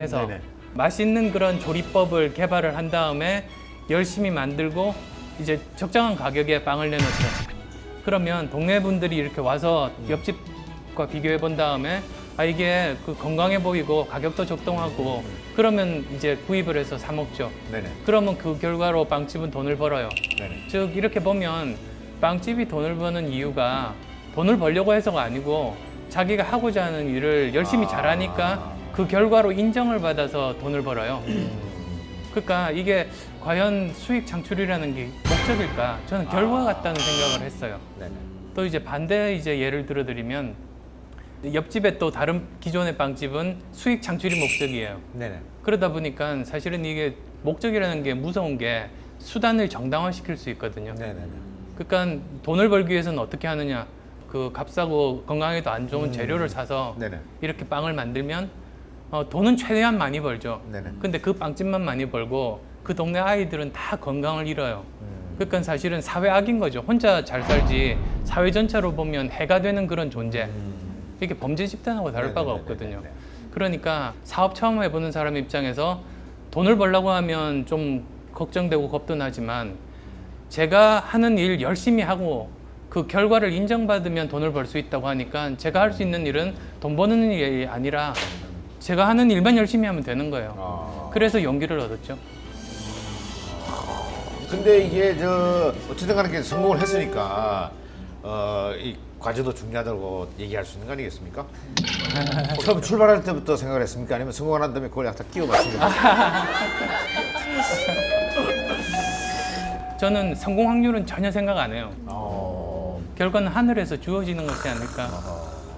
해서 네네. 맛있는 그런 조리법을 개발을 한 다음에 열심히 만들고 이제 적정한 가격에 빵을 내놓죠. 그러면 동네 분들이 이렇게 와서 옆집과 비교해 본 다음에 아 이게 그 건강해 보이고 가격도 적당하고 그러면 이제 구입을 해서 사 먹죠. 네네. 그러면 그 결과로 빵집은 돈을 벌어요. 네네. 즉 이렇게 보면 빵집이 돈을 버는 이유가 돈을 벌려고 해서가 아니고 자기가 하고자 하는 일을 열심히 잘하니까 그 결과로 인정을 받아서 돈을 벌어요. 그러니까 이게 과연 수익 창출이라는 게 목적일까? 저는 결과 같다는 생각을 했어요. 네네. 또 이제 반대 이제 예를 들어드리면 옆집에 또 다른 기존의 빵집은 수익 창출이 목적이에요. 네네. 그러다 보니까 사실은 이게 목적이라는 게 무서운 게 수단을 정당화시킬 수 있거든요. 네네네. 그러니까 돈을 벌기 위해서는 어떻게 하느냐? 그 값싸고 건강에도 안 좋은 재료를 사서 네네. 이렇게 빵을 만들면 돈은 최대한 많이 벌죠. 네네. 근데 그 빵집만 많이 벌고 그 동네 아이들은 다 건강을 잃어요. 그러니까 사실은 사회 악인 거죠. 혼자 잘 살지 사회 전체로 보면 해가 되는 그런 존재. 이게 범죄 집단하고 다를 바가 네네네네네. 없거든요. 그러니까 사업 처음 해보는 사람 입장에서 돈을 벌려고 하면 좀 걱정되고 겁도 나지만 제가 하는 일 열심히 하고 그 결과를 인정받으면 돈을 벌 수 있다고 하니까 제가 할 수 있는 일은 돈 버는 일이 아니라 제가 하는 일만 열심히 하면 되는 거예요. 그래서 용기를 얻었죠. 근데 이게 어쨌든 간에 성공을 했으니까 이 과제도 중요하다고 얘기할 수 있는 거 아니겠습니까? 처음 출발할 때부터 생각을 했습니까? 아니면 성공을 한 다음에 그걸 약간 끼워 맞춘 저는 성공 확률은 전혀 생각 안 해요. 거 결과는 하늘에서 주어지는 것이 아닐까.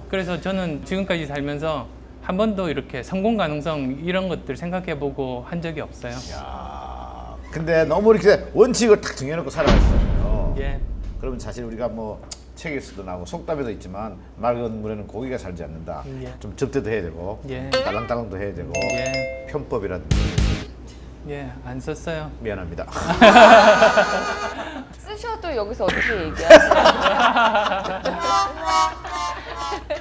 그래서 저는 지금까지 살면서 한 번도 이렇게 성공 가능성 이런 것들 생각해보고 한 적이 없어요. 야, 근데 너무 이렇게 원칙을 탁 정해놓고 살아가시잖아요. 예. 그러면 사실 우리가 뭐 책에서도 나오고 속담에도 있지만 맑은 물에는 고기가 살지 않는다. 예. 좀 접대도 해야 되고 예. 딸랑딸랑도 해야 되고 예. 편법이라든지 예, 안 썼어요. 미안합니다. 쓰셔도 여기서 어떻게 얘기하세요?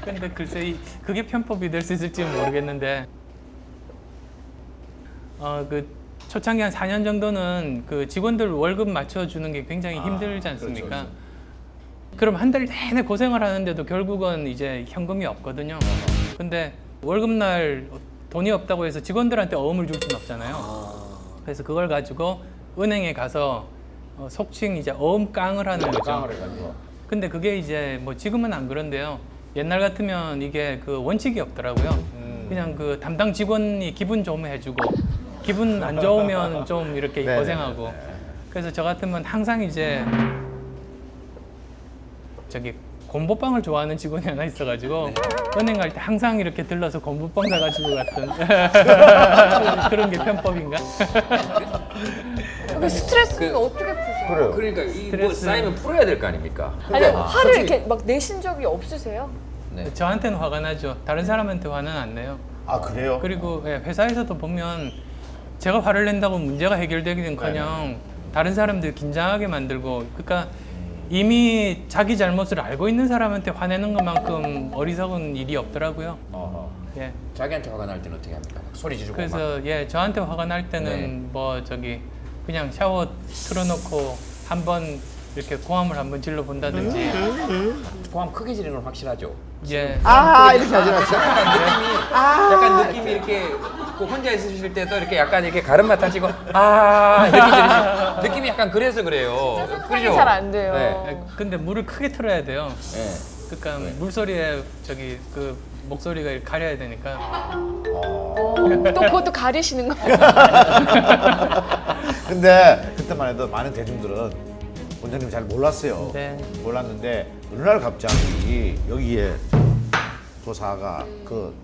근데 글쎄 그게 편법이 될 수 있을지는 모르겠는데 그 초창기 한 4년 정도는 그 직원들 월급 맞춰주는 게 굉장히 힘들지 않습니까? 그렇죠. 그럼 한 달 내내 고생을 하는데도 결국은 이제 현금이 없거든요. 근데 월급날 돈이 없다고 해서 직원들한테 어음을 줄 수는 없잖아요. 그래서 그걸 가지고 은행에 가서 속칭 이제 어음깡을 하는 거죠. 깡을 해가지고. 근데 그게 이제 뭐 지금은 안 그런데요. 옛날 같으면 이게 그 원칙이 없더라고요. 그냥 그 담당 직원이 기분 좋으면 해주고 기분 안 좋으면 좀 이렇게 네네네네. 고생하고. 그래서 저 같으면 항상 이제 저기 곰보빵을 좋아하는 직원이 하나 있어가지고 은행 갈 때 항상 이렇게 들러서 곰보빵 사가지고 갔던 그런 게 편법인가? 그 스트레스는 어떻게 푸세요? 그래요. 그러니까 이 뭐 스트레스. 쌓이면 풀어야 될 거 아닙니까? 아니 화를 솔직히- 이렇게 막 내신 적이 없으세요? 네. 저한테는 화가 나죠. 다른 사람한테 화는 안 내요. 아 그래요? 그리고 회사에서도 보면 제가 화를 낸다고 문제가 해결되기는커녕 다른 사람들 긴장하게 만들고 그러니까 이미 자기 잘못을 알고 있는 사람한테 화내는 것만큼 어리석은 일이 없더라고요. 어허. 예. 자기한테 화가 날 때는 어떻게 합니까? 소리 지르고 막. 그래서 예 저한테 화가 날 때는 네. 뭐 저기 그냥 샤워 틀어놓고 한번 이렇게 고함을 한번 질러 본다든지 포함 크게 지르는 건 확실하죠. 예. 이렇게 하지 마세요. 약간 느낌이 이렇게 그 혼자 있으실 때도 이렇게 약간 이렇게 가름맛 하시고 이렇게 지르시 느낌이 약간 그래서 그래요. 상상이 잘 안 돼요. 네. 예, 근데 물을 크게 틀어야 돼요. 네. 그러니까 물소리에 저기 그 목소리가 가려야 되니까. 또 그것도 가리시는 거예요? 근데 그때만 해도 많은 대중들은 원장님 잘 몰랐어요. 네. 몰랐는데 어느 날 갑자기 여기에 조사가 그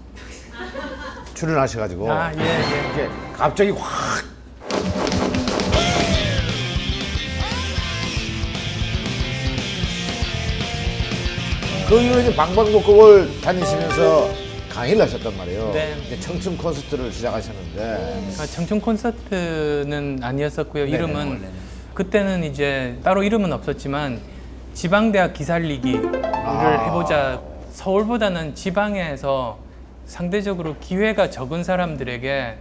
출연하셔가지고 아, 예, 예. 이게 갑자기 확 그 이후로 이제 방방곡곡을 다니시면서 강의를 하셨단 말이에요. 네. 이제 청춘 콘서트를 시작하셨는데 청춘 콘서트는 아니었었고요. 이름은 원래는. 그때는 이제 따로 이름은 없었지만 지방대학 기살리기를 해보자. 서울보다는 지방에서 상대적으로 기회가 적은 사람들에게